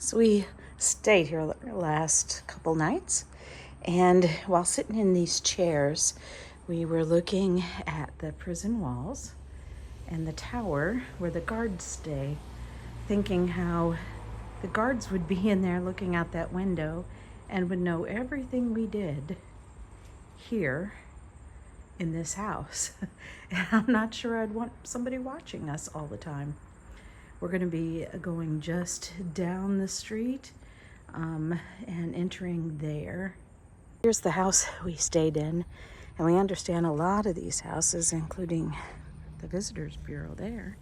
So we stayed here the last couple nights, and while sitting in these chairs, we were looking at the prison walls and the tower where the guards stay, thinking how the guards would be in there looking out that window and would know everything we did here in this house. And I'm not sure I'd want somebody watching us all the time. We're going to be going just down the street and entering there. Here's the house we stayed in, and we understand a lot of these houses, including the Visitors Bureau there,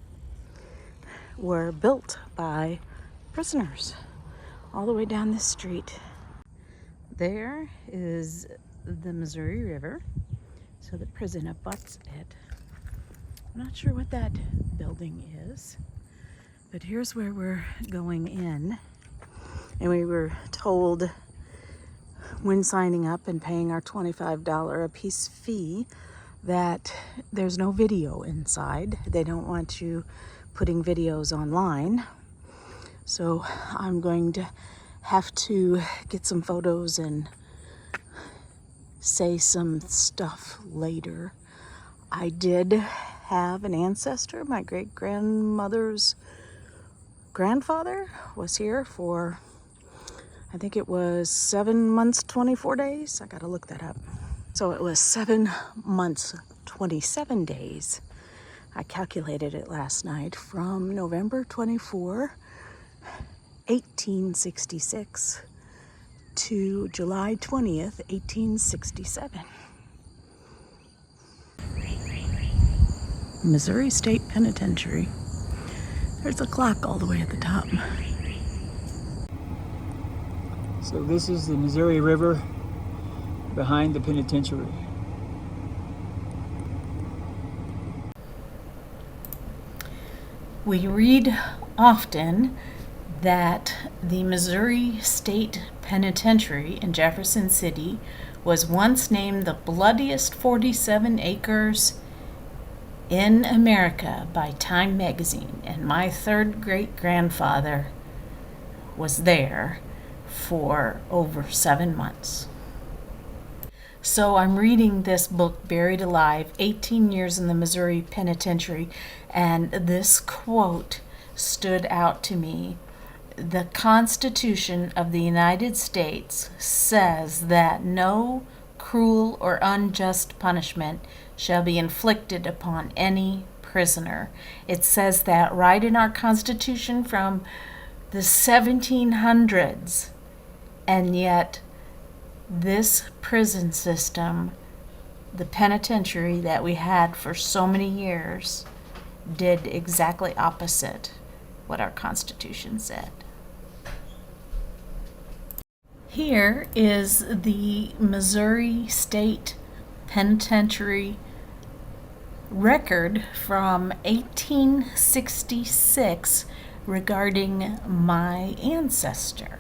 were built by prisoners all the way down this street. There is the Missouri River, so the prison abuts it. I'm not sure what that building is, but here's where we're going in. And we were told when signing up and paying our $25 a piece fee that there's no video inside. They don't want you putting videos online. So I'm going to have to get some photos and say some stuff later. I did have an ancestor. My great-grandmother's grandfather was here for, I think it was 7 months, 24 days. I gotta look that up. So it was 7 months, 27 days. I calculated it last night from November 24, 1866 to July 20th, 1867. Missouri State Penitentiary. There's a clock all the way at the top. So this is the Missouri River behind the penitentiary. We read often that the Missouri State Penitentiary in Jefferson City was once named the bloodiest 47 acres in America by Time magazine, and my third great-grandfather was there for over 7 months. So I'm reading this book, Buried Alive, 18 Years in the Missouri Penitentiary, and this quote stood out to me. The Constitution of the United States says that no cruel or unjust punishment shall be inflicted upon any prisoner. It says that right in our Constitution from the 1700s, and yet this prison system, the penitentiary that we had for so many years, did exactly opposite what our Constitution said. Here is the Missouri State Penitentiary record from 1866 regarding my ancestor.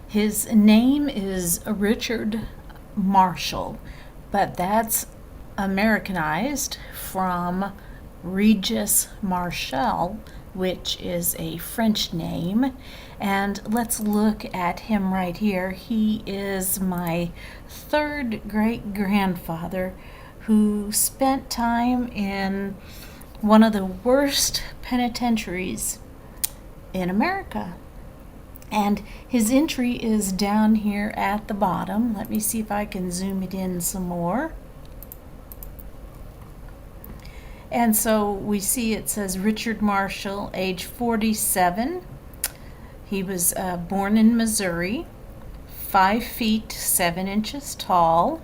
His name is Richard Marshall, but that's Americanized from Regis Marshall, which is a French name. And let's look at him right here. He is my third great-grandfather who spent time in one of the worst penitentiaries in America. And his entry is down here at the bottom. Let me see if I can zoom it in some more. And so we see it says Richard Marshall, age 47. He was born in Missouri, 5 feet 7 inches tall,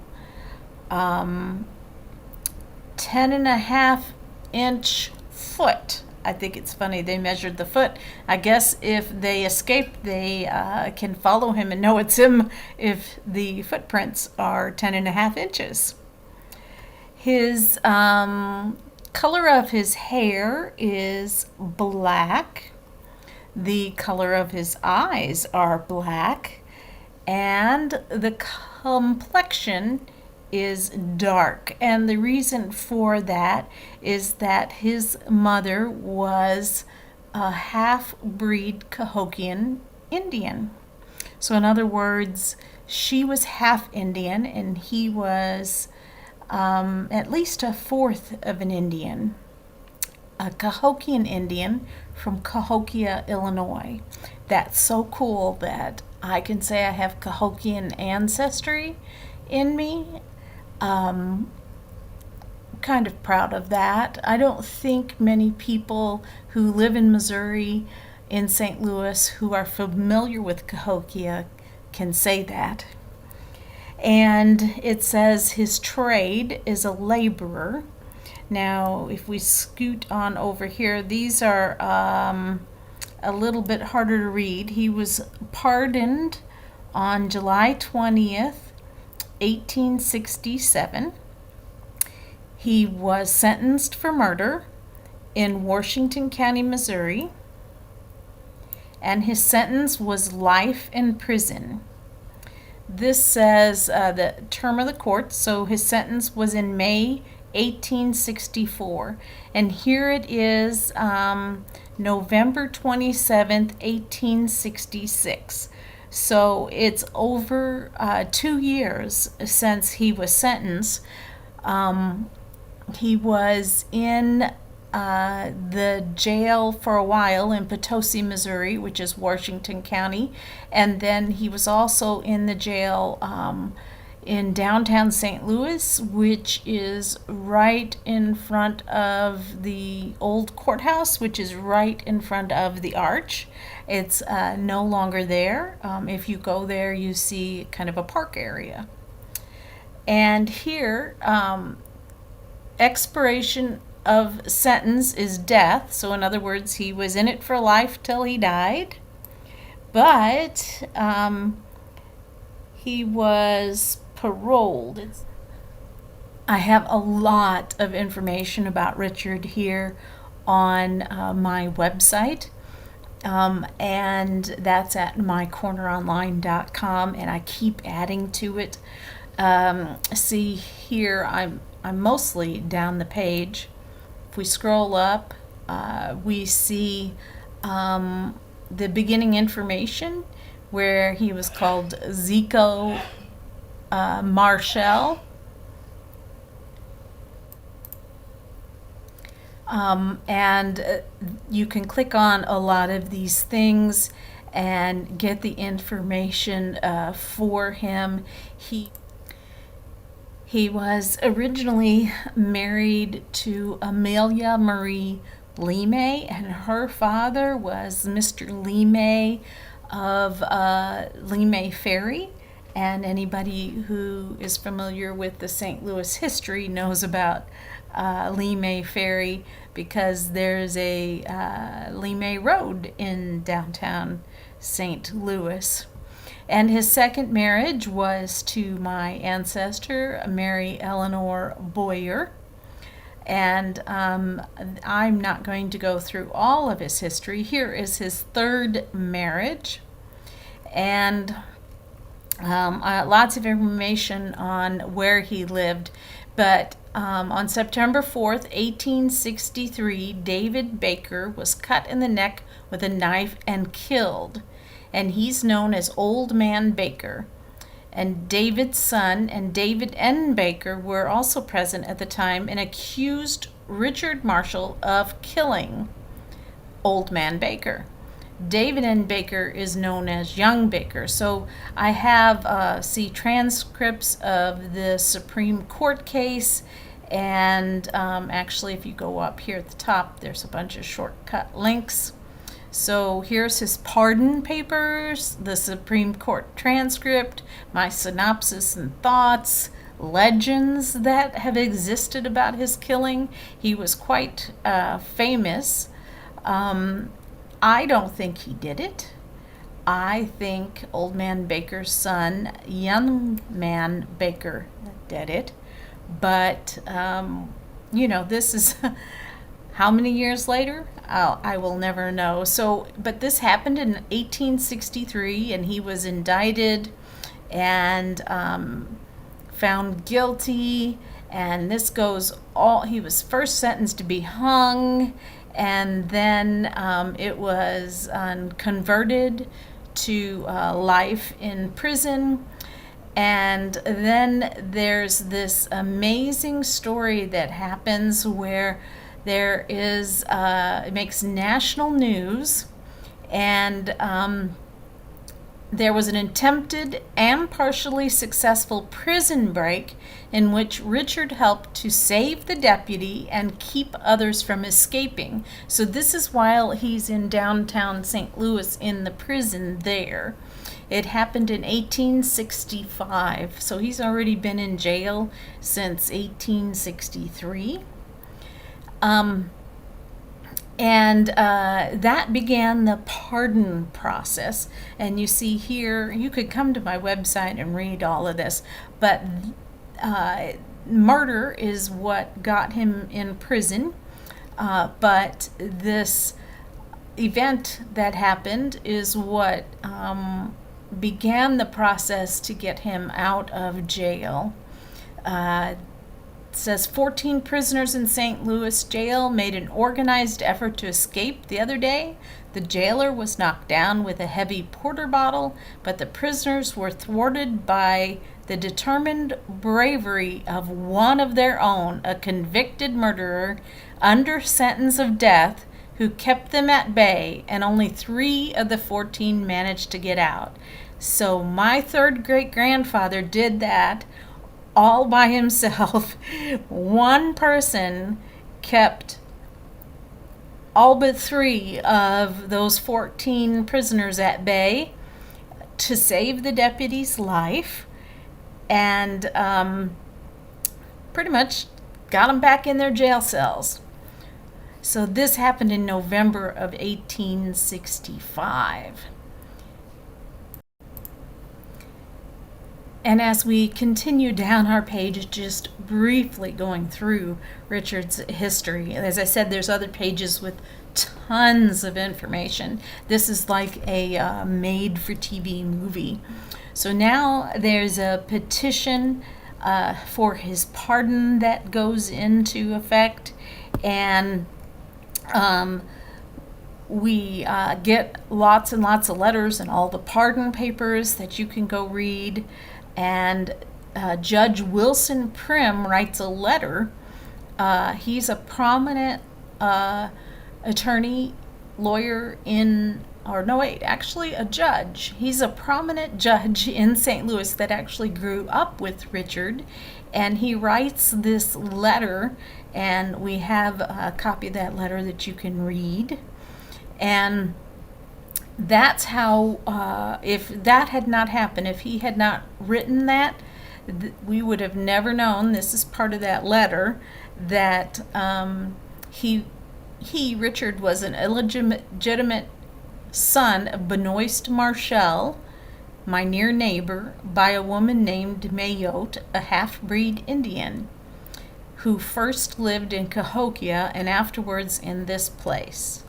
10.5-inch foot. I think it's funny they measured the foot. I guess if they escaped, they can follow him and know it's him if the footprints are 10.5 inches. His color of his hair is black. The color of his eyes are black, and the complexion is dark. And the reason for that is that his mother was a half-breed Cahokian Indian. So in other words, she was half Indian and he was at least a fourth of an Indian, a Cahokian Indian from Cahokia, Illinois. That's so cool that I can say I have Cahokian ancestry in me. Kind of proud of that. I don't think many people who live in Missouri, in St. Louis, who are familiar with Cahokia can say that. And it says his trade is a laborer. Now, if we scoot on over here, these are a little bit harder to read. He was pardoned on July 20th, 1867. He was sentenced for murder in Washington County, Missouri, and his sentence was life in prison. This says the term of the court, so his sentence was in May 1864, and here it is, November 27th, 1866. So it's over 2 years since he was sentenced. He was in the jail for a while in Potosi, Missouri, which is Washington County, and then he was also in the jail in downtown St. Louis, which is right in front of the old courthouse, which is right in front of the arch. It's no longer there. If you go there, you see kind of a park area. And here, expiration of sentence is death. So in other words, he was in it for life till he died. But he was paroled. I have a lot of information about Richard here on my website. And that's at mycorneronline.com, and I keep adding to it. See here, I'm mostly down the page. If we scroll up, we see the beginning information where he was called Zico Marshall. And you can click on a lot of these things and get the information for him. He was originally married to Amelia Marie Lemay, and her father was Mr. Lemay of Lemay Ferry. And anybody who is familiar with the St. Louis history knows about Lemay Ferry, because there's a Lemay Road in downtown St. Louis. And his second marriage was to my ancestor, Mary Eleanor Boyer. And I'm not going to go through all of his history. Here is his third marriage. And lots of information on where he lived. But on September 4th, 1863, David Baker was cut in the neck with a knife and killed. And he's known as Old Man Baker. And David's son and David N. Baker were also present at the time and accused Richard Marshall of killing Old Man Baker. David N. Baker is known as Young Baker. So I have transcripts of the Supreme Court case, and actually if you go up here at the top, there's a bunch of shortcut links. So here's his pardon papers, the Supreme Court transcript, my synopsis and thoughts, legends that have existed about his killing. He was quite famous. I don't think he did it. I think Old Man Baker's son, Young Man Baker, did it. But, this is how many years later? I will never know. So, but this happened in 1863, and he was indicted and found guilty, and this goes all. He was first sentenced to be hung, and then it was converted to life in prison. And then there's this amazing story that happens where there is, it makes national news, and there was an attempted and partially successful prison break in which Richard helped to save the deputy and keep others from escaping. So this is while he's in downtown St. Louis in the prison there. It happened in 1865, so he's already been in jail since 1863. And that began the pardon process. And you see here, you could come to my website and read all of this, but murder is what got him in prison. But this event that happened is what began the process to get him out of jail. It says 14 prisoners in St. Louis jail made an organized effort to escape the other day. The jailer was knocked down with a heavy porter bottle, but the prisoners were thwarted by the determined bravery of one of their own, a convicted murderer under sentence of death, who kept them at bay, and only 3 of the 14 managed to get out. So my third great-grandfather did that all by himself. One person kept all but 3 of those 14 prisoners at bay to save the deputy's life, and pretty much got them back in their jail cells. So this happened in November of 1865. And as we continue down our page, just briefly going through Richard's history, as I said, there's other pages with tons of information. This is like a made-for-TV movie. So now there's a petition for his pardon that goes into effect, and we get lots and lots of letters and all the pardon papers that you can go read. And Judge Wilson Prim writes a letter. He's a prominent attorney, lawyer a judge. He's a prominent judge in St. Louis that actually grew up with Richard. And he writes this letter, and we have a copy of that letter that you can read. And that's how, if that had not happened, if he had not written that, we would have never known, this is part of that letter, that Richard, was an illegitimate son of Benoist Marshall, my near neighbor, by a woman named Mayotte, a half-breed Indian, who first lived in Cahokia and afterwards in this place.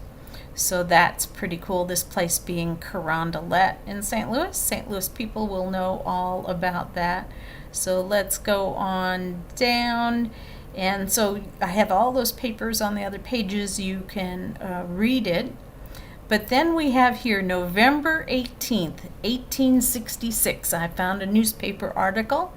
So that's pretty cool, this place being Carondelet in St. Louis. St. Louis people will know all about that. So let's go on down. And so I have all those papers on the other pages. You can read it. But then we have here November 18th, 1866. I found a newspaper article.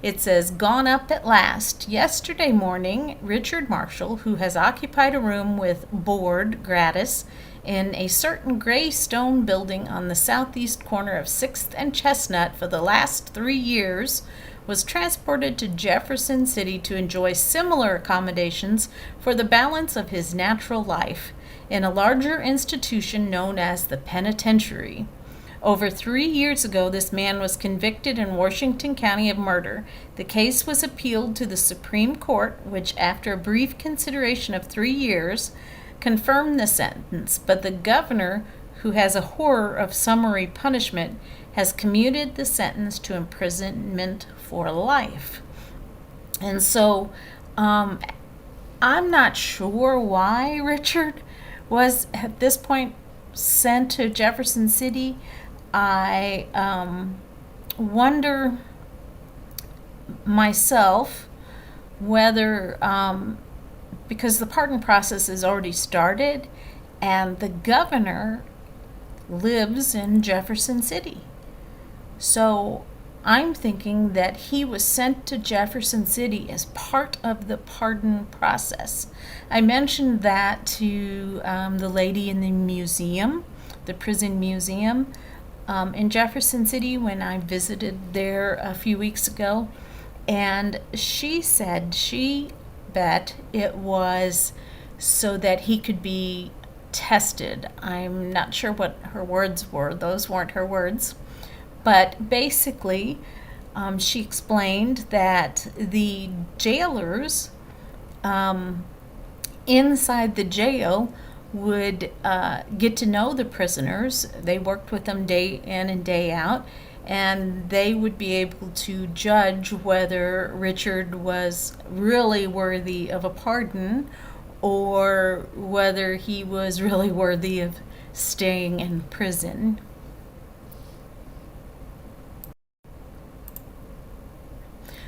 It says, "Gone up at last. Yesterday morning, Richard Marshall, who has occupied a room with board gratis in a certain gray stone building on the southeast corner of 6th and Chestnut for the last 3 years, was transported to Jefferson City to enjoy similar accommodations for the balance of his natural life in a larger institution known as the penitentiary. Over 3 years ago, this man was convicted in Washington County of murder. The case was appealed to the Supreme Court, which, after a brief consideration of 3 years, confirmed the sentence, but the governor, who has a horror of summary punishment, has commuted the sentence to imprisonment for life." And so I'm not sure why Richard was at this point sent to Jefferson City. I wonder, myself whether, because the pardon process has already started, and the governor lives in Jefferson City. So I'm thinking that he was sent to Jefferson City as part of the pardon process. I mentioned that to the lady in the museum, the prison museum in Jefferson City, when I visited there a few weeks ago. And she said she bet it was so that he could be tested. I'm not sure what her words were. Those weren't her words. But basically, she explained that the jailers inside the jail would get to know the prisoners. They worked with them day in and day out, and they would be able to judge whether Richard was really worthy of a pardon or whether he was really worthy of staying in prison.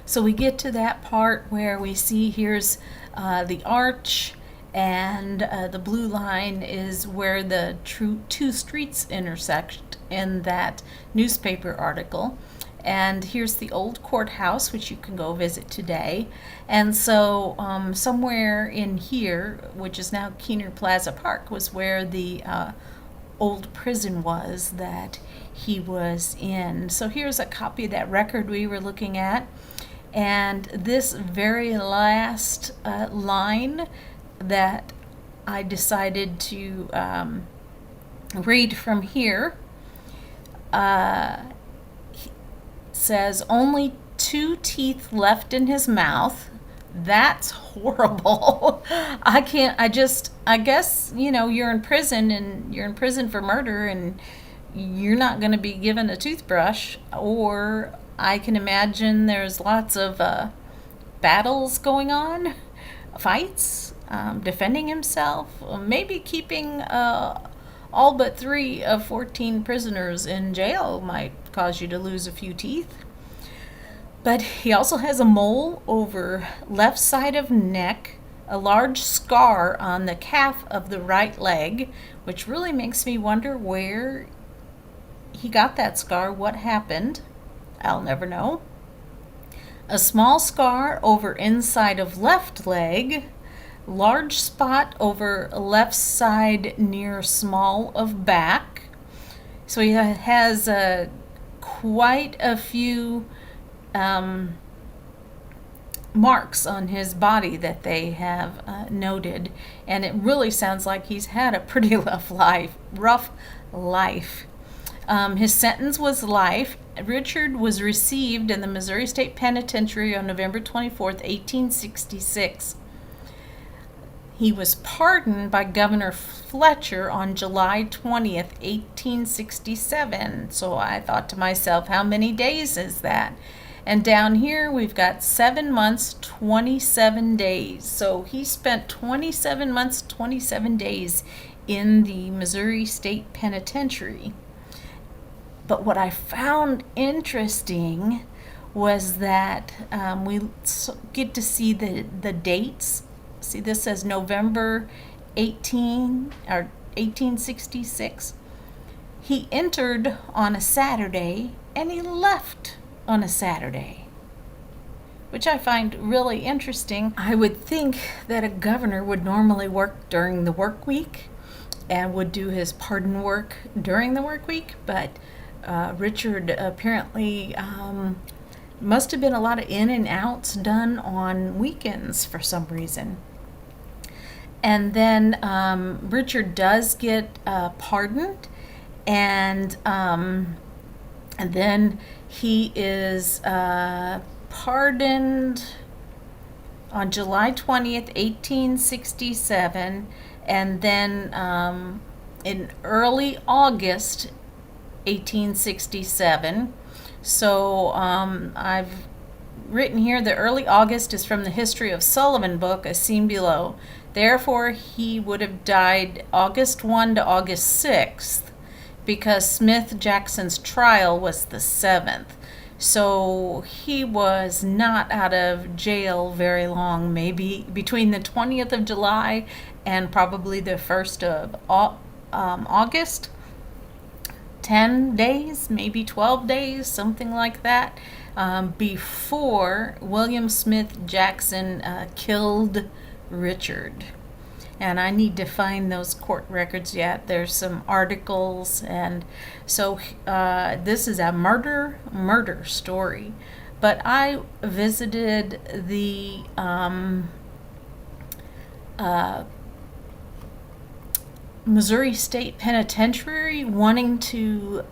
So we get to that part where we see here's the arch, and the blue line is where the two streets intersect in that newspaper article. And here's the old courthouse, which you can go visit today. And so somewhere in here, which is now Keener Plaza Park, was where the old prison was that he was in. So here's a copy of that record we were looking at. And this very last line that I decided to read from here says, only 2 teeth left in his mouth. That's horrible. I guess, you're in prison, and you're in prison for murder, and you're not going to be given a toothbrush. Or I can imagine there's lots of battles going on, fights, defending himself, maybe keeping all but 3 of 14 prisoners in jail might cause you to lose a few teeth. But he also has a mole over left side of neck, a large scar on the calf of the right leg, which really makes me wonder where he got that scar, what happened. I'll never know. A small scar over inside of left leg, large spot over left side near small of back. So he has quite a few marks on his body that they have noted, and it really sounds like he's had a pretty rough life. His sentence was life. Richard was received in the Missouri State Penitentiary on November 24th, 1866. He was pardoned by Governor Fletcher on July 20th, 1867. So I thought to myself, how many days is that? And down here we've got 7 months, 27 days. So he spent 27 months, 27 days in the Missouri State Penitentiary. But what I found interesting was that we get to see the dates. See, this says November 1866. He entered on a Saturday and he left on a Saturday, which I find really interesting. I would think that a governor would normally work during the work week and would do his pardon work during the work week, but Richard apparently must have been a lot of in and outs done on weekends for some reason. And then Richard does get pardoned, and then he is pardoned on July 20th, 1867, and then in early August 1867. So I've written here, the early August is from the History of Sullivan book, as seen below. Therefore, he would have died August 1 to August 6th, because Smith Jackson's trial was the 7th. So he was not out of jail very long, maybe between the 20th of July and probably the 1st of August. 10 days, maybe 12 days, something like that, before William Smith Jackson killed Richard. And I need to find those court records yet. There's some articles, and so this is a murder story. But I visited the Missouri State Penitentiary, wanting to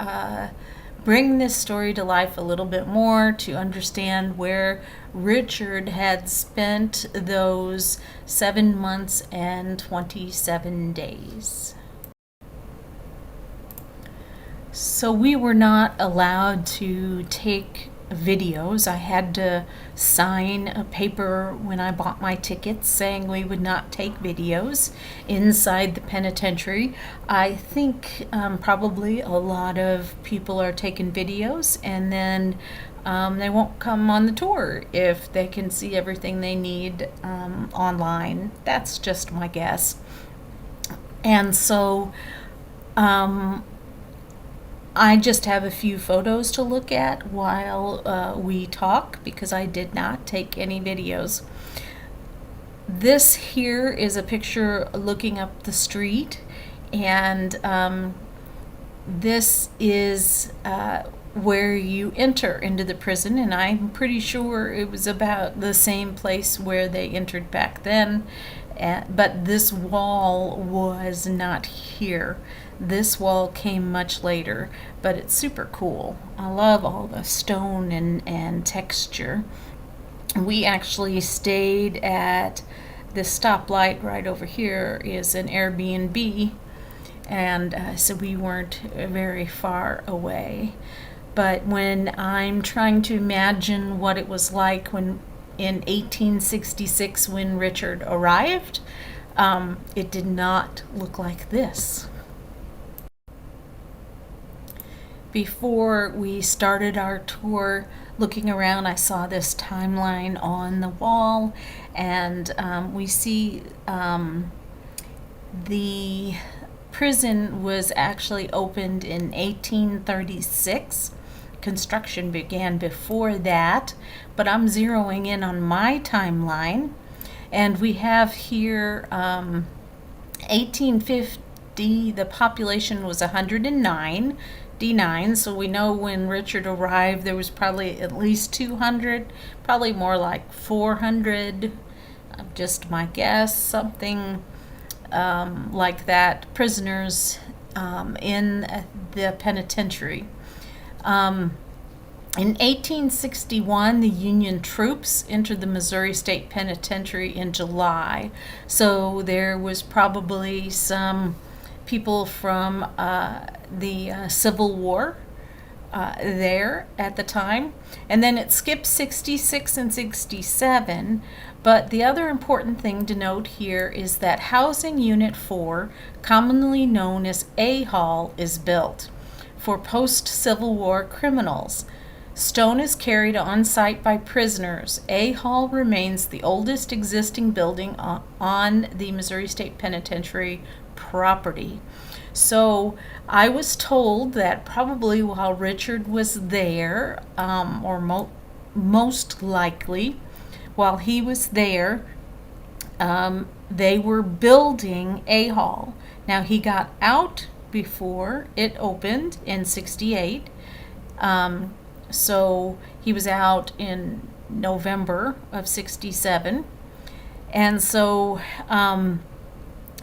bring this story to life a little bit more, to understand where Richard had spent those 7 months and 27 days. So we were not allowed to take videos. I had to sign a paper when I bought my tickets saying we would not take videos inside the penitentiary. I think probably a lot of people are taking videos, and then they won't come on the tour if they can see everything they need online. That's just my guess. And so I just have a few photos to look at while we talk, because I did not take any videos. This here is a picture looking up the street, and this is where you enter into the prison, and I'm pretty sure it was about the same place where they entered back then, but this wall was not here. This wall came much later, but it's super cool. I love all the stone and texture. We actually stayed at the stoplight right over here is an Airbnb, and so we weren't very far away. But when I'm trying to imagine what it was like when in 1866 when Richard arrived, it did not look like this. Before we started our tour, looking around, I saw this timeline on the wall, and we see the prison was actually opened in 1836. Construction began before that, but I'm zeroing in on my timeline, and we have here 1850, the population was 109. So we know when Richard arrived there was probably at least 200, probably more like 400, just my guess, something like that, prisoners in the penitentiary. In 1861, the Union troops entered the Missouri State Penitentiary in July, so there was probably some people from the Civil War there at the time. And then it skips 66 and 67. But the other important thing to note here is that Housing Unit 4, commonly known as A Hall, is built for post-Civil War criminals. Stone is carried on site by prisoners. A Hall remains the oldest existing building on the Missouri State Penitentiary property. So I was told that probably while Richard was there, or most likely while he was there, they were building A Hall. Now he got out before it opened in 68. So he was out in November of 67. And so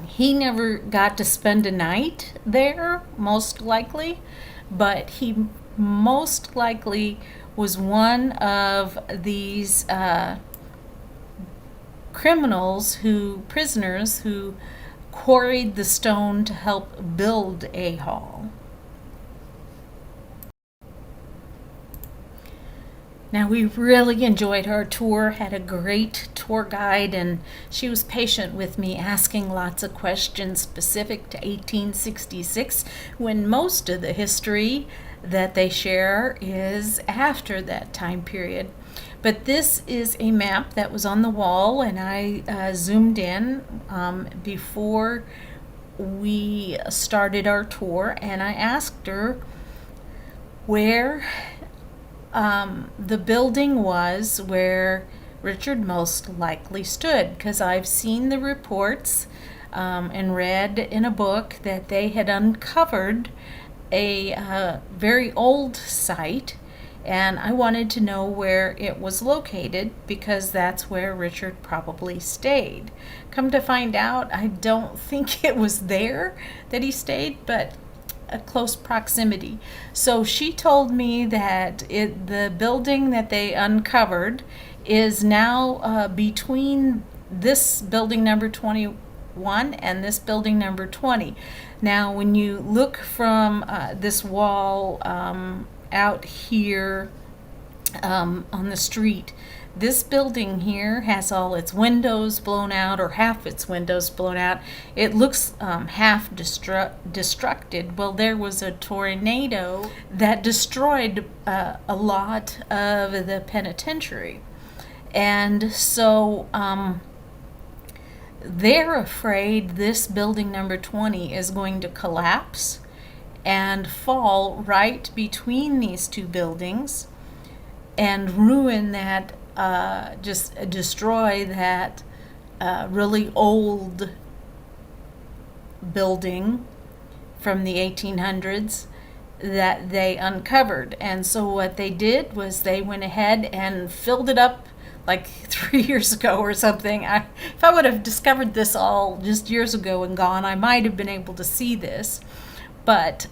he never got to spend a night there, most likely, but he most likely was one of these prisoners who quarried the stone to help build A Hall. Now, we really enjoyed our tour, had a great tour guide, and she was patient with me, asking lots of questions specific to 1866, when most of the history that they share is after that time period. But this is a map that was on the wall, and I zoomed in before we started our tour, and I asked her where the building was where Richard most likely stood, because I've seen the reports and read in a book that they had uncovered a very old site, and I wanted to know where it was located because that's where Richard probably stayed. Come to find out, I don't think it was there that he stayed, but a close proximity. So she told me that the building that they uncovered is now between this building number 21 and this building number 20. Now, when you look from this wall out here on the street, this building here has all its windows blown out, or half its windows blown out. It looks half destructed. Well, there was a tornado that destroyed a lot of the penitentiary. And so they're afraid this building number 20 is going to collapse and fall right between these two buildings and ruin that, just destroy that really old building from the 1800s that they uncovered. And so what they did was they went ahead and filled it up like 3 years ago or something. If I would have discovered this all just years ago and gone, I might have been able to see this. But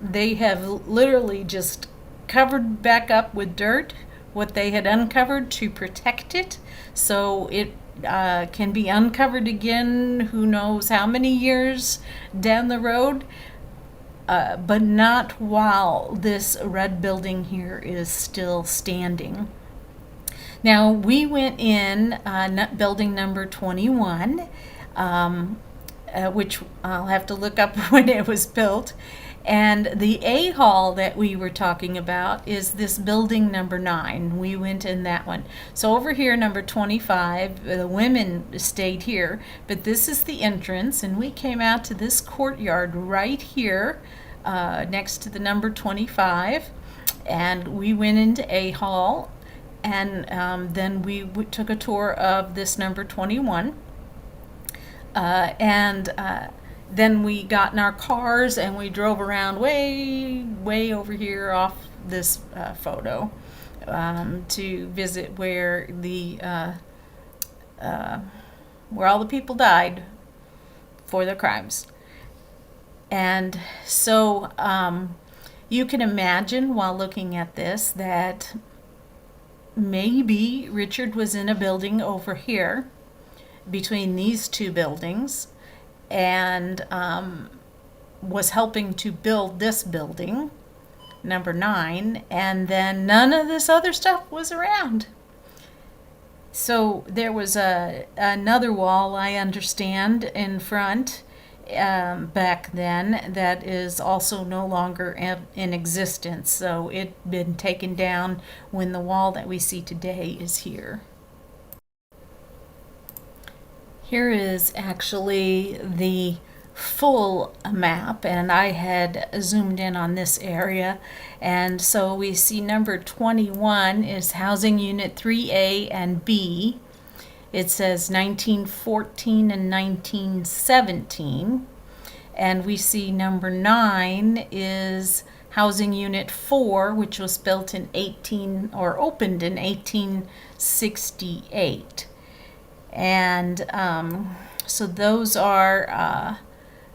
they have literally just covered back up with dirt what they had uncovered to protect it, so it can be uncovered again who knows how many years down the road, but not while this red building here is still standing. Now, we went in building number 21, which I'll have to look up when it was built. And the A hall that we were talking about is this building number 9. We went in that one. So over here, number 25, the women stayed here, but this is the entrance, and we came out to this courtyard right here next to the number 25, and we went into A hall, and then we took a tour of this number 21. Then we got in our cars and we drove around way over here off this photo to visit where where all the people died for their crimes. And so you can imagine while looking at this that maybe Richard was in a building over here between these two buildings, and was helping to build this building, number 9, and then none of this other stuff was around. So there was another wall, I understand, in front back then that is also no longer in existence. So it had been taken down when the wall that we see today is here. Here is actually the full map, and I had zoomed in on this area, and so we see number 21 is housing unit 3A and B. It says 1914 and 1917, and we see number 9 is housing unit 4, which was built in opened in 1868. And so those are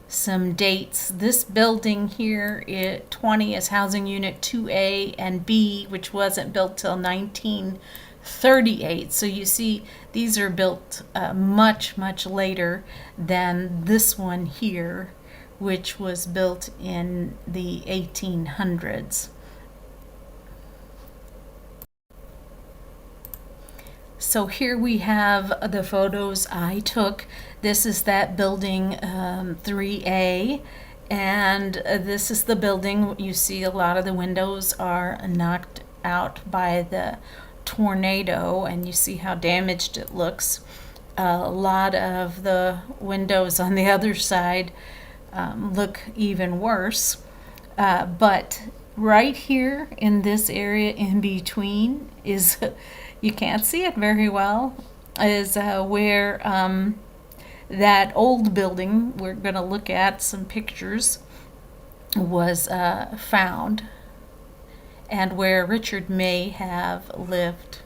some dates. This building here, 20, is housing unit 2A and B, which wasn't built till 1938. So you see, these are built much later than this one here, which was built in the 1800s. So here we have the photos I took. This is that building 3A, and this is the building. You see a lot of the windows are knocked out by the tornado, and you see how damaged it looks. A lot of the windows on the other side look even worse. But right here in this area in between is, you can't see it very well, is where that old building we're going to look at some pictures was found, and where Richard may have lived.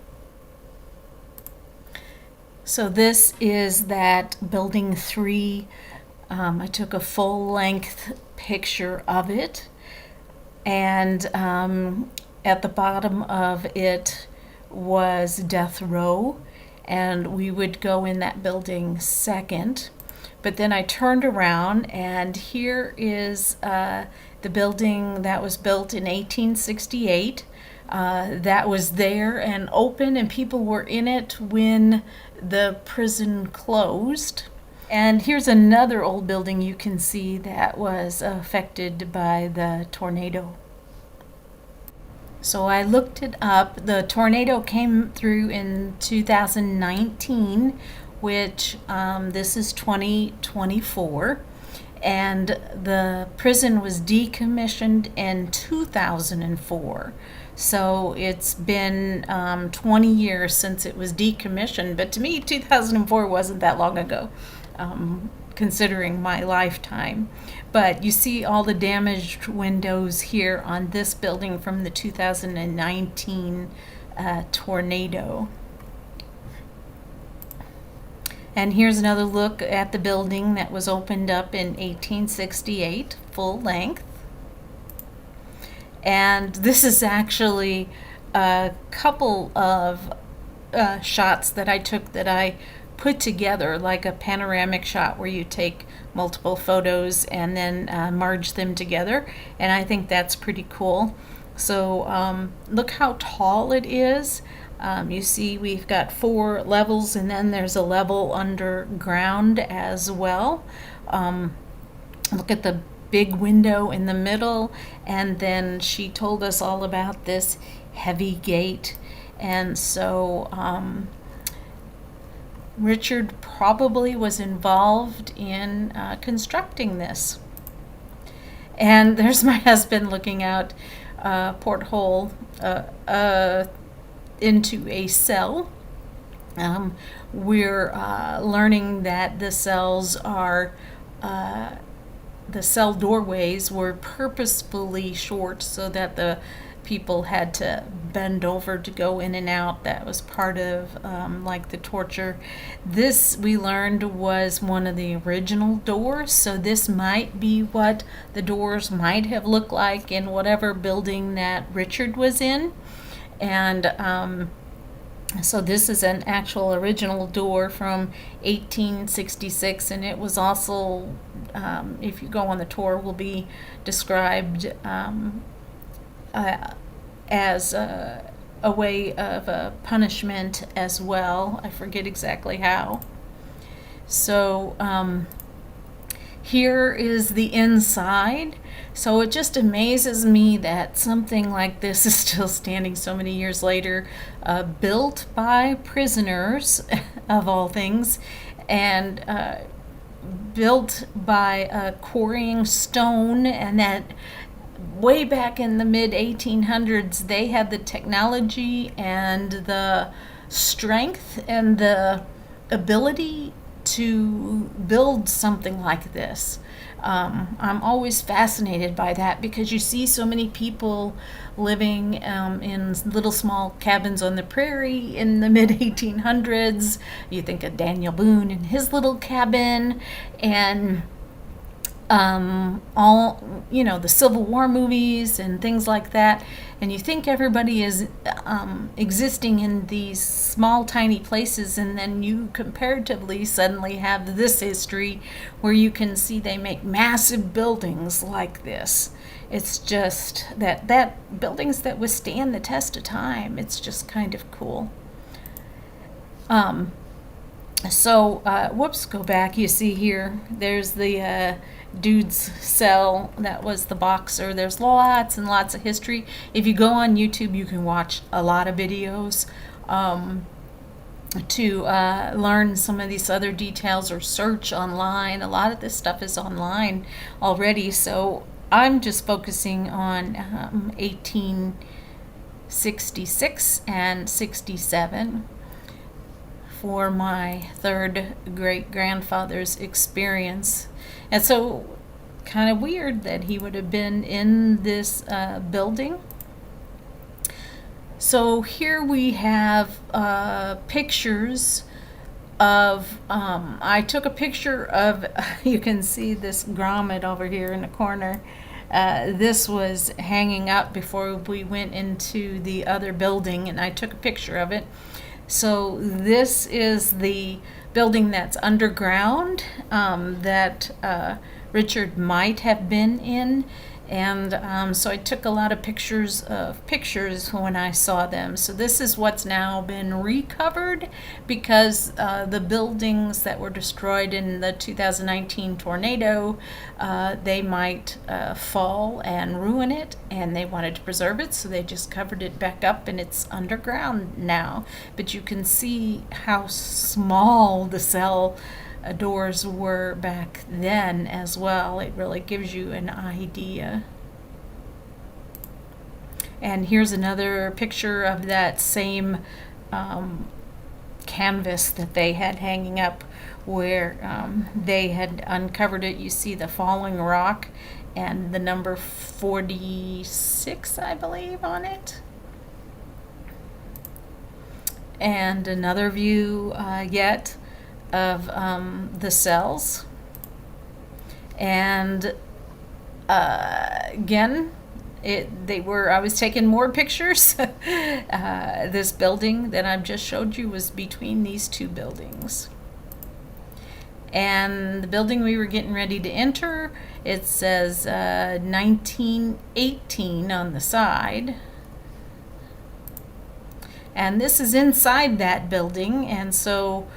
So this is that building 3. I took a full-length picture of it, and at the bottom of it was death row, and we would go in that building second. But then I turned around, and here is the building that was built in 1868. That was there and open, and people were in it when the prison closed. And here's another old building you can see that was affected by the tornado. So I looked it up. The tornado came through in 2019, which this is 2024. And the prison was decommissioned in 2004. So it's been 20 years since it was decommissioned. But to me, 2004 wasn't that long ago, considering my lifetime. But you see all the damaged windows here on this building from the 2019 tornado. And here's another look at the building that was opened up in 1868, full length. And this is actually a couple of shots that I took that I put together, like a panoramic shot where you take multiple photos and then merge them together. And I think that's pretty cool. So look how tall it is. You see we've got 4 levels, and then there's a level underground as well. Look at the big window in the middle, and then she told us all about this heavy gate. And so Richard probably was involved in constructing this. And there's my husband looking out porthole into a cell. We're learning that the cells are, the cell doorways were purposefully short so that the people had to bend over to go in and out. That was part of like the torture. This, we learned, was one of the original doors, so this might be what the doors might have looked like in whatever building that Richard was in. And so this is an actual original door from 1866, and it was also, if you go on the tour, will be described as a way of punishment as well. I forget exactly how. So here is the inside. So it just amazes me that something like this is still standing so many years later, built by prisoners of all things, and built by quarrying stone. And that way back in the mid 1800s, they had the technology and the strength and the ability to build something like this. I'm always fascinated by that, because you see so many people living in little small cabins on the prairie in the mid 1800s. You think of Daniel Boone and his little cabin, and all, you know, the Civil War movies and things like that, and you think everybody is existing in these small tiny places, and then you comparatively suddenly have this history where you can see they make massive buildings like this. It's just that buildings that withstand the test of time. It's just kind of cool. Whoops, go back. You see here, there's the dude's cell that was the boxer. There's lots and lots of history. If you go on YouTube, you can watch a lot of videos to learn some of these other details, or search online. A lot of this stuff is online already, so I'm just focusing on 1866 and 67 for my third great grandfather's experience. And so, kind of weird that he would have been in this building. So here we have pictures of, I took a picture of, you can see this grommet over here in the corner. This was hanging up before we went into the other building, and I took a picture of it. So this is the building that's underground that Richard might have been in. And so I took a lot of pictures when I saw them. So this is what's now been recovered, because the buildings that were destroyed in the 2019 tornado, they might fall and ruin it, and they wanted to preserve it, so they just covered it back up, and it's underground now. But you can see how small the cell doors were back then as well. It really gives you an idea. And here's another picture of that same canvas that they had hanging up, where they had uncovered it. You see the falling rock and the number 46, I believe, on it. And another view yet of the cells. And again, I was taking more pictures. This building that I've just showed you was between these two buildings. And the building we were getting ready to enter, it says 1918 on the side. And this is inside that building, and so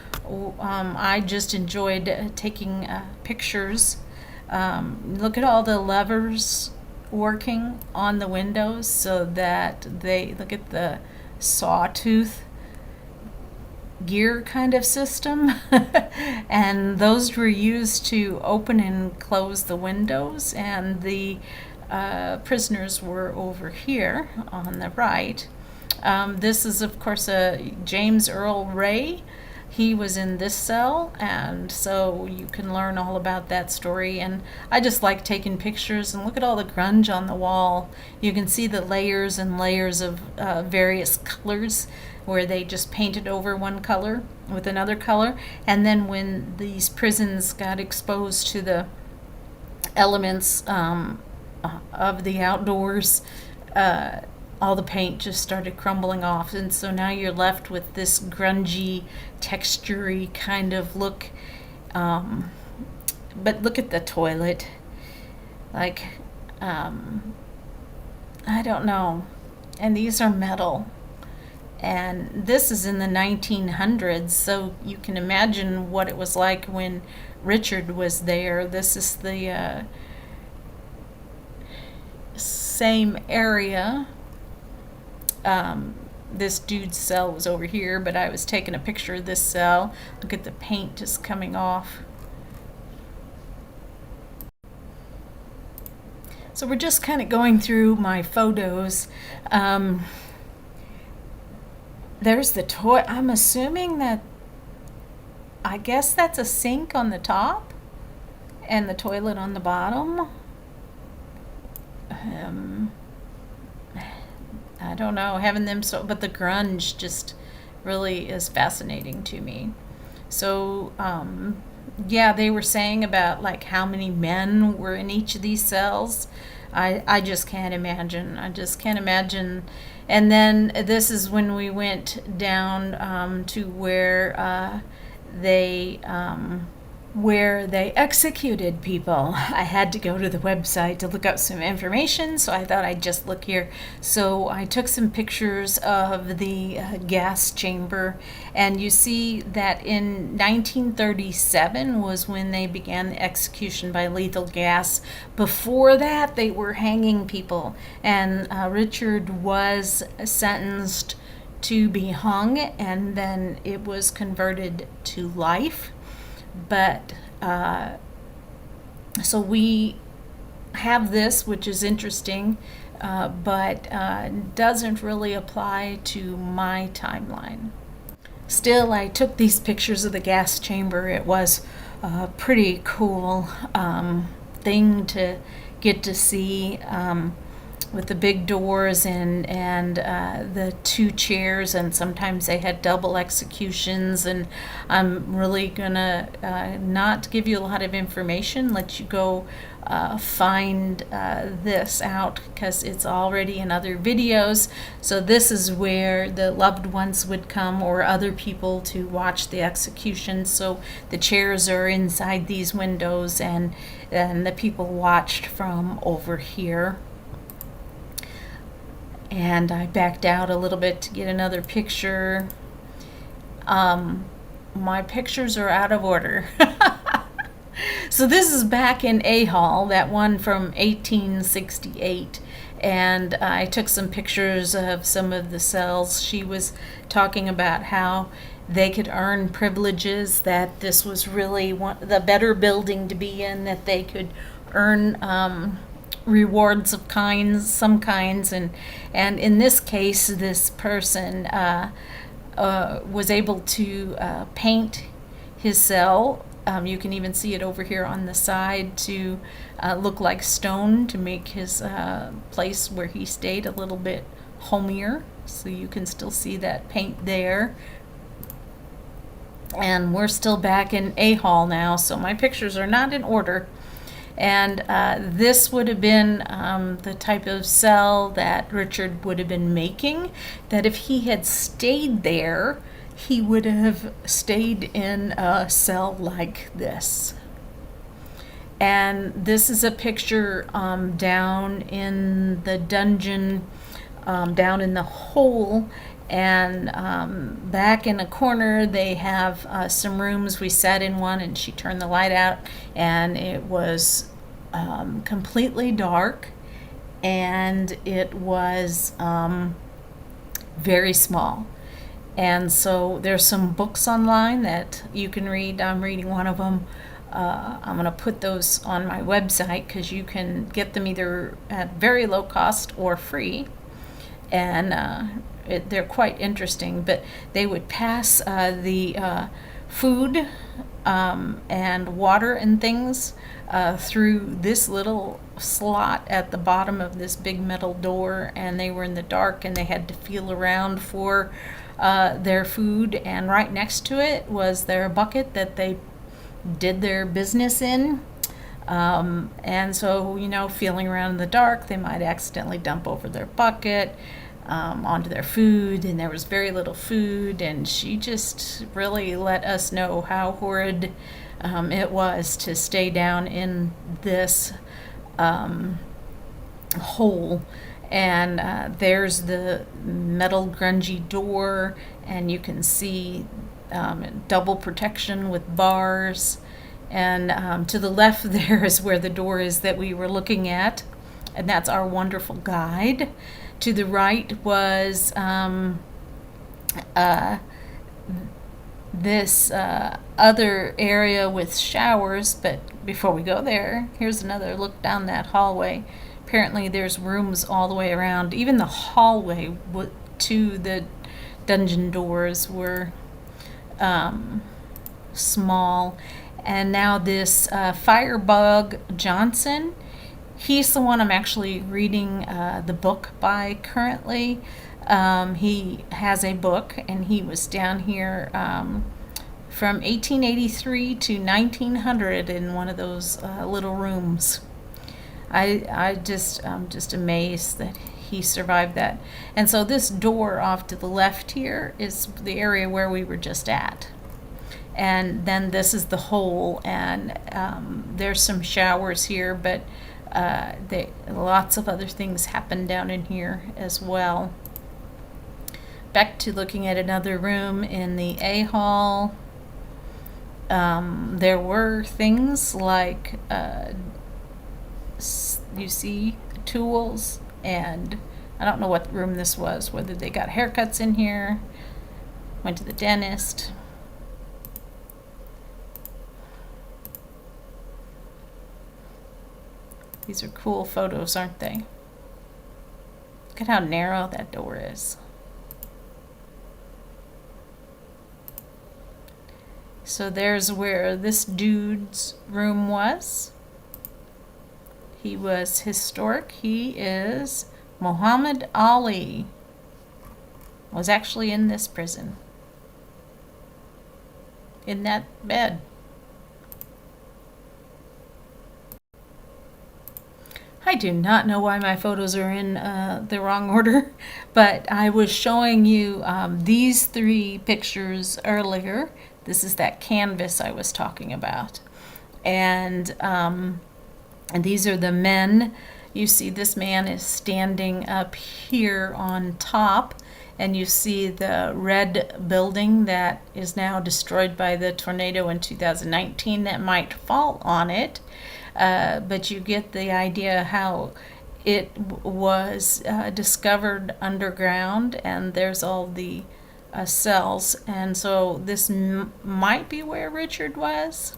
I just enjoyed taking pictures. Look at all the levers working on the windows, so that look at the sawtooth gear kind of system. And those were used to open and close the windows, and the prisoners were over here on the right. This is, of course, James Earl Ray. He was in this cell, and so you can learn all about that story. And I just like taking pictures, and look at all the grunge on the wall. You can see the layers and layers of various colors, where they just painted over one color with another color. And then when these prisons got exposed to the elements of the outdoors, all the paint just started crumbling off, and so now you're left with this grungy, textury kind of look. But look at the toilet. Like, I don't know. And these are metal. And this is in the 1900s, so you can imagine what it was like when Richard was there. This is the same area. This dude's cell was over here, but I was taking a picture of this cell. Look at the paint just coming off. So we're just kind of going through my photos. There's the toilet. I'm assuming that, I guess that's a sink on the top and the toilet on the bottom. I don't know, having them but the grunge just really is fascinating to me. So, yeah, they were saying about like how many men were in each of these cells. I just can't imagine. I just can't imagine. And then this is when we went down to where they where they executed people. I had to go to the website to look up some information, so I thought I'd just look here. So I took some pictures of the gas chamber, and you see that in 1937 was when they began the execution by lethal gas. Before that, they were hanging people, and Richard was sentenced to be hung, and then it was converted to life. But so we have this, which is interesting, but doesn't really apply to my timeline. Still, I took these pictures of the gas chamber. It was a pretty cool thing to get to see, with the big doors and the two chairs, and sometimes they had double executions. And I'm really gonna not give you a lot of information, let you go find this out, because it's already in other videos. So this is where the loved ones would come, or other people, to watch the execution. So the chairs are inside these windows, and the people watched from over here. And I backed out a little bit to get another picture. My pictures are out of order. So this is back in A Hall, that one from 1868. And I took some pictures of some of the cells. She was talking about how they could earn privileges, that this was really the better building to be in, that they could earn rewards of some kinds, and in this case, this person was able to paint his cell. You can even see it over here on the side, to look like stone, to make his place where he stayed a little bit homier. So you can still see that paint there. And we're still back in A Hall now, so my pictures are not in order. And this would have been the type of cell that Richard would have been making, that if he had stayed there, he would have stayed in a cell like this. And this is a picture down in the dungeon, down in the hole. And back in a corner, they have some rooms. We sat in one, and she turned the light out, and it was completely dark, and it was very small. And so there's some books online that you can read. I'm reading one of them. I'm going to put those on my website, because you can get them either at very low cost or free. And they're quite interesting, but they would pass the food and water and things through this little slot at the bottom of this big metal door, and they were in the dark, and they had to feel around for their food. And right next to it was their bucket that they did their business in. And so, feeling around in the dark, they might accidentally dump over their bucket onto their food, and there was very little food. And she just really let us know how horrid it was to stay down in this hole. And there's the metal grungy door, and you can see double protection with bars. And to the left there is where the door is that we were looking at, and that's our wonderful guide. To the right was this other area with showers. But before we go there, here's another look down that hallway. Apparently there's rooms all the way around. Even the hallway to the dungeon doors were small. And now this Firebug Johnson, he's the one I'm actually reading the book by currently. He has a book, and he was down here from 1883 to 1900 in one of those little rooms. I'm just amazed that he survived that. And so this door off to the left here is the area where we were just at. And then this is the hole, and there's some showers here, but lots of other things happen down in here as well. Back to looking at another room in the A hall. There were things like you see tools, and I don't know what room this was, whether they got haircuts in here, went to the dentist. These are cool photos, aren't they? Look at how narrow that door is. So there's where this dude's room was. He was historic. He is Muhammad Ali. Was actually in this prison. In that bed. I do not know why my photos are in the wrong order, but I was showing you these 3 pictures earlier. This is that canvas I was talking about. And these are the men. You see this man is standing up here on top, and you see the red building that is now destroyed by the tornado in 2019 that might fall on it. But you get the idea how it was discovered underground, and there's all the cells. And so this might be where Richard was.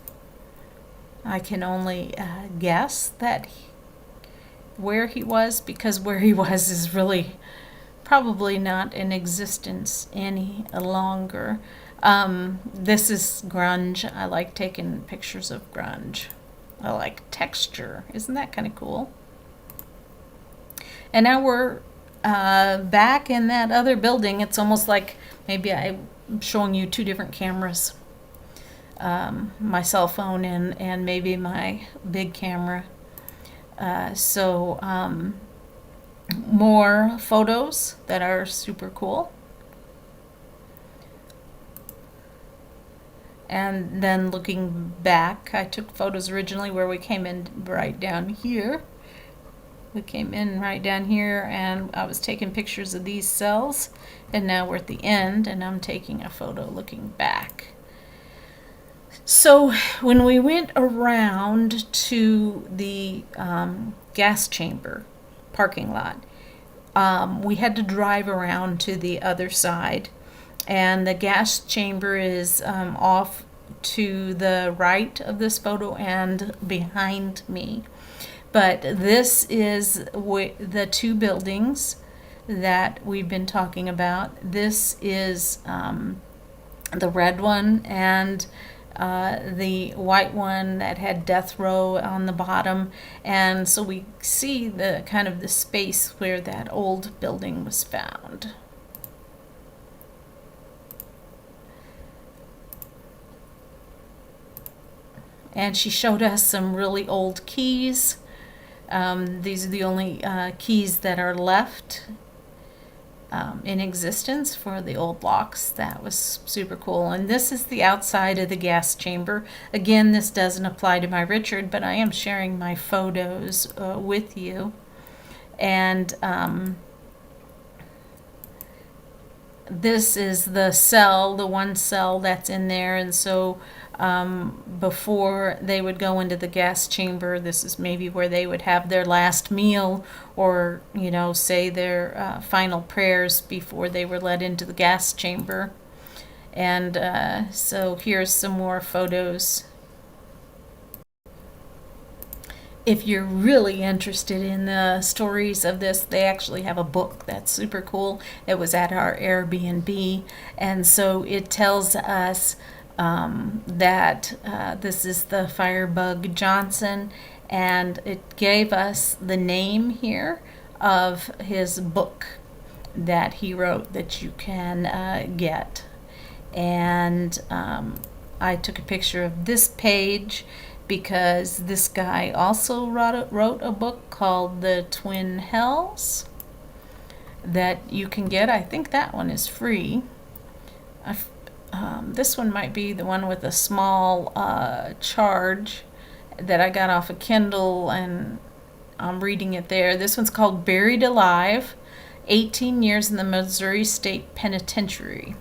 I can only guess that where he was, because where he was is really probably not in existence any longer. This is grunge. I like taking pictures of grunge. I like texture. Isn't that kind of cool? And now we're back in that other building. It's almost like maybe I'm showing you 2 different cameras. My cell phone and maybe my big camera. More photos that are super cool. And then looking back, I took photos originally where we came in right down here. We came in right down here, and I was taking pictures of these cells. And now we're at the end, and I'm taking a photo looking back. So when we went around to the gas chamber parking lot, we had to drive around to the other side. And the gas chamber is off to the right of this photo and behind me. But this is the 2 buildings that we've been talking about. This is the red one, and the white one that had death row on the bottom. And so we see the kind of the space where that old building was found. And she showed us some really old keys. These are the only keys that are left in existence for the old locks. That was super cool. And this is the outside of the gas chamber. Again, this doesn't apply to my Richard, but I am sharing my photos with you. And this is the cell, the one cell that's in there. And so before they would go into the gas chamber, this is maybe where they would have their last meal, or say their final prayers before they were let into the gas chamber. And so here's some more photos. If you're really interested in the stories of this, they actually have a book that's super cool. It was at our Airbnb, and so it tells us that this is the Firebug Johnson, and it gave us the name here of his book that he wrote that you can get. And I took a picture of this page because this guy also wrote a book called The Twin Hells that you can get. I think that one is free. This one might be the one with a small charge that I got off a Kindle, and I'm reading it there. This one's called Buried Alive, 18 Years in the Missouri State Penitentiary.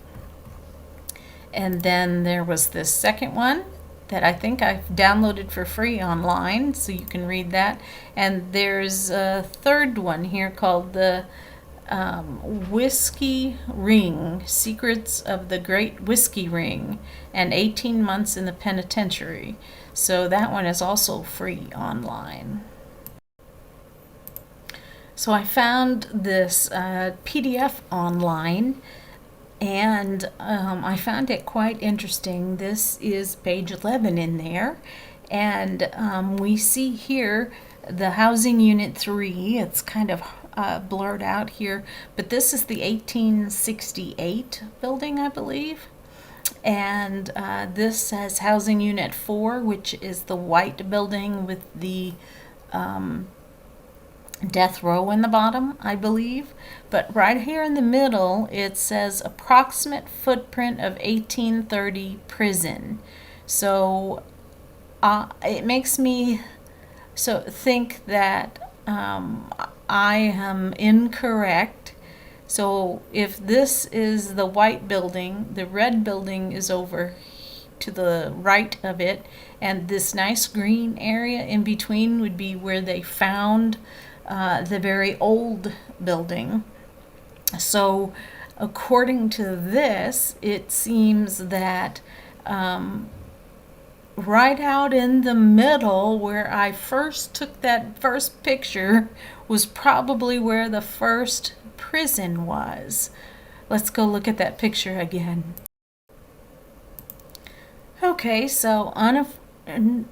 And then there was this second one that I think I've downloaded for free online, so you can read that. And there's a third one here called the Whiskey Ring, Secrets of the Great Whiskey Ring, and 18 Months in the Penitentiary. So that one is also free online. So I found this PDF online, and I found it quite interesting. This is page 11 in there, and we see here the housing unit 3. It's kind of blurred out here, but this is the 1868 building, I believe. And this says housing unit 4, which is the white building with the death row in the bottom, I believe. But right here in the middle, it says approximate footprint of 1830 prison. So it makes me think that I am incorrect. So if this is the white building, the red building is over to the right of it, and this nice green area in between would be where they found the very old building. So according to this, it seems that right out in the middle where I first took that first picture was probably where the first prison was. Let's go look at that picture again. Okay, so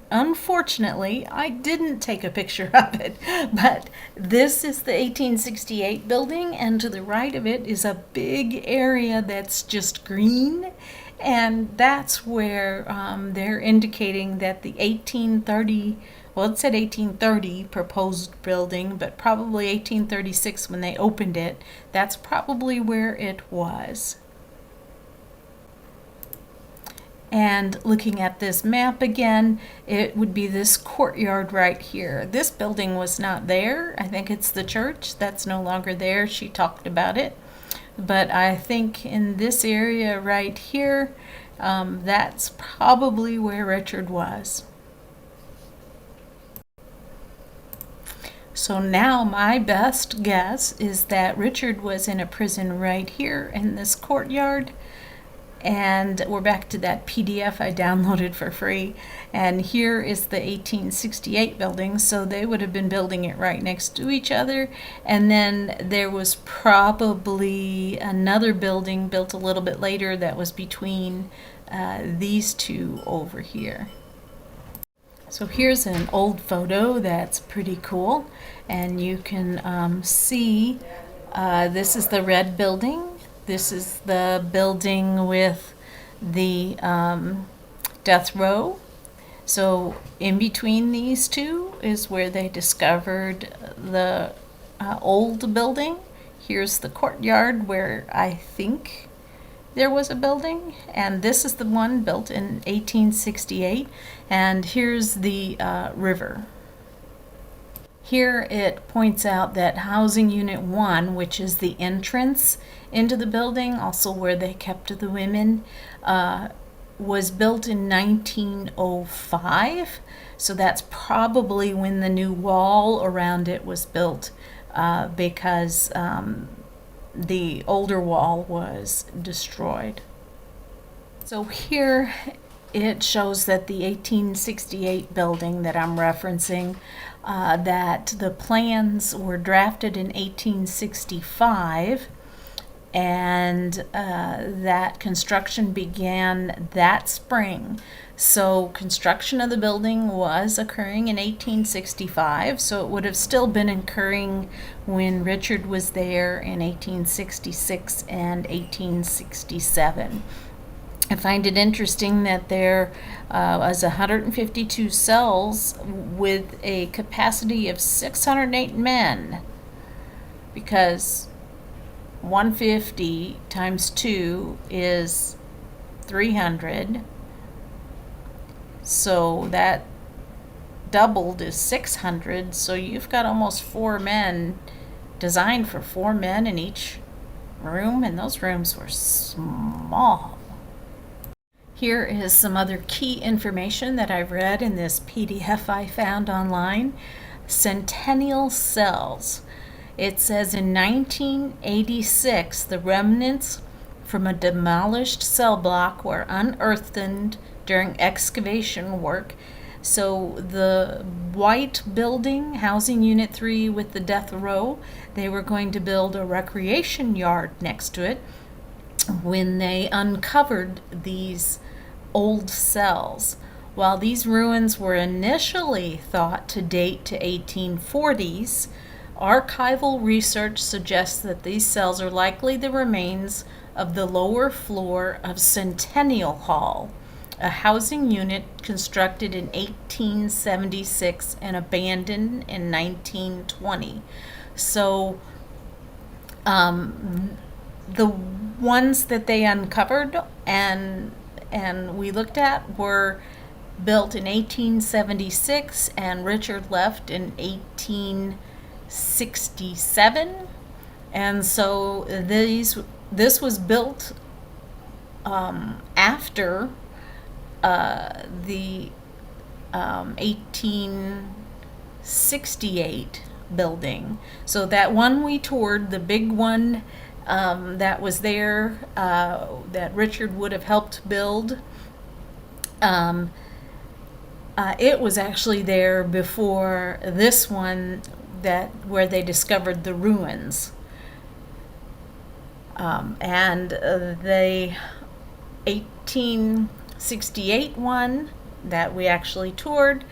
unfortunately, I didn't take a picture of it, but this is the 1868 building, and to the right of it is a big area that's just green, and that's where they're indicating that the 1830, well, it said 1830 proposed building, but probably 1836 when they opened it. That's probably where it was. And looking at this map again, it would be this courtyard right here. This building was not there. I think it's the church that's no longer there. She talked about it. But I think in this area right here, that's probably where Richard was. So now my best guess is that Richard was in a prison right here in this courtyard. And we're back to that PDF I downloaded for free. And here is the 1868 building, so they would have been building it right next to each other. And then there was probably another building built a little bit later that was between these two over here. So here's an old photo that's pretty cool. And you can see this is the red building. This is the building with the death row. So in between these two is where they discovered the old building. Here's the courtyard where I think there was a building. And this is the one built in 1868. And here's the river. Here it points out that housing unit 1, which is the entrance into the building, also where they kept the women, was built in 1905. So that's probably when the new wall around it was built, because the older wall was destroyed. So here it shows that the 1868 building that I'm referencing, that the plans were drafted in 1865, and that construction began that spring. So construction of the building was occurring in 1865, so it would have still been occurring when Richard was there in 1866 and 1867. I find it interesting that there was 152 cells with a capacity of 608 men, because 150 times 2 is 300. So that doubled is 600. So you've got almost 4 men, designed for 4 men in each room, and those rooms were small. Here is some other key information that I read in this PDF I found online. Centennial cells. It says in 1986, the remnants from a demolished cell block were unearthed during excavation work. So the white building, housing unit 3 with the death row, they were going to build a recreation yard next to it when they uncovered these old cells. While these ruins were initially thought to date to 1840s, archival research suggests that these cells are likely the remains of the lower floor of Centennial Hall, a housing unit constructed in 1876 and abandoned in 1920. So the ones that they uncovered and we looked at were built in 1876, and Richard left in 1867. And so this was built after the 1868 building. So that one we toured, the big one that was there, that Richard would have helped build, it was actually there before this one where they discovered the ruins. And the 1868 one that we actually toured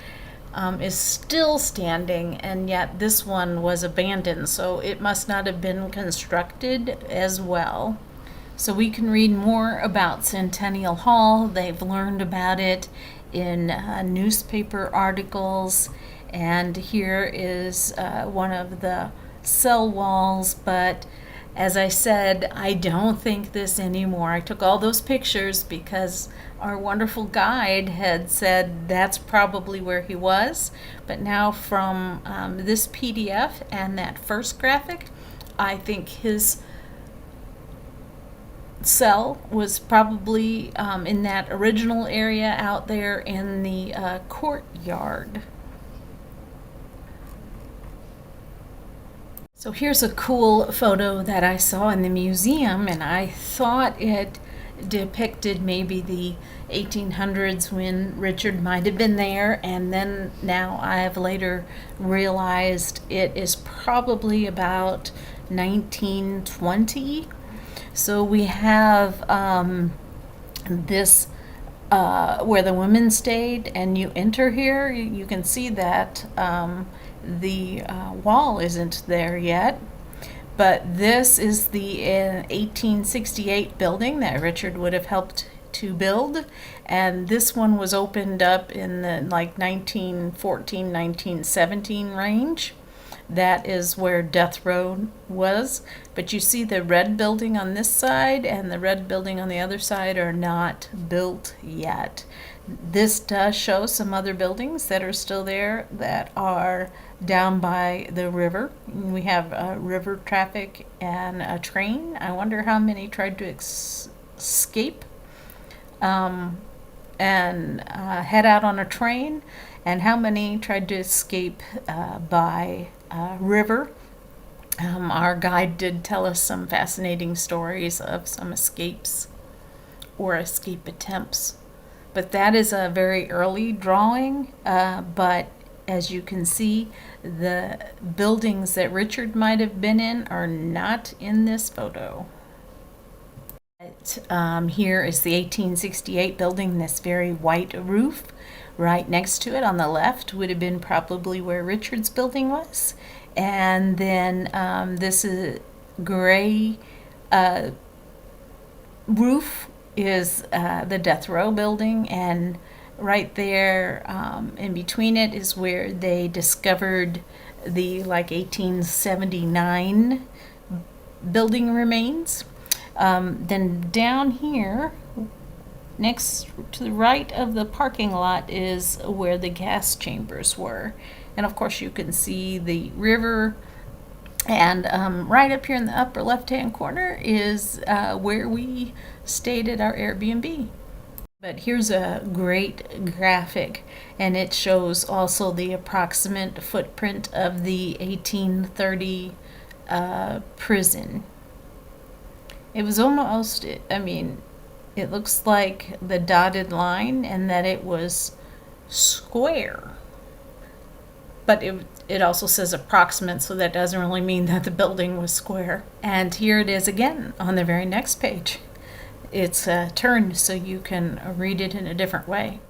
is still standing, and yet this one was abandoned, so it must not have been constructed as well. So we can read more about Centennial Hall. They've learned about it in newspaper articles, and here is one of the cell walls. But as I said, I don't think this anymore. I took all those pictures because our wonderful guide had said that's probably where he was. But now from this PDF and that first graphic, I think his cell was probably in that original area out there in the courtyard. So here's a cool photo that I saw in the museum, and I thought it depicted maybe the 1800s when Richard might have been there, and then now I have later realized it is probably about 1920. So we have this where the women stayed, and you enter here, you can see that the wall isn't there yet, but this is the 1868 building that Richard would have helped to build, and this one was opened up in the 1914, 1917 range. That is where Death Row was, but you see the red building on this side and the red building on the other side are not built yet. This does show some other buildings that are still there that are down by the river. We have river traffic and a train. I wonder how many tried to escape and head out on a train, and how many tried to escape by river. Our guide did tell us some fascinating stories of some escapes or escape attempts. But that is a very early drawing, but as you can see, the buildings that Richard might have been in are not in this photo. Here is the 1868 building, this very white roof. Right next to it on the left would have been probably where Richard's building was. And then this is gray roof is the Death Row building, and right there in between it is where they discovered the 1879 building remains. Then down here next to the right of the parking lot is where the gas chambers were. And of course you can see the river, and right up here in the upper left-hand corner is where we stayed at our Airbnb. But here's a great graphic, and it shows also the approximate footprint of the 1830 prison. It was almost, I mean, it looks like the dotted line and that it was square. But it also says approximate, so that doesn't really mean that the building was square. And here it is again on the very next page. It's turned so you can read it in a different way.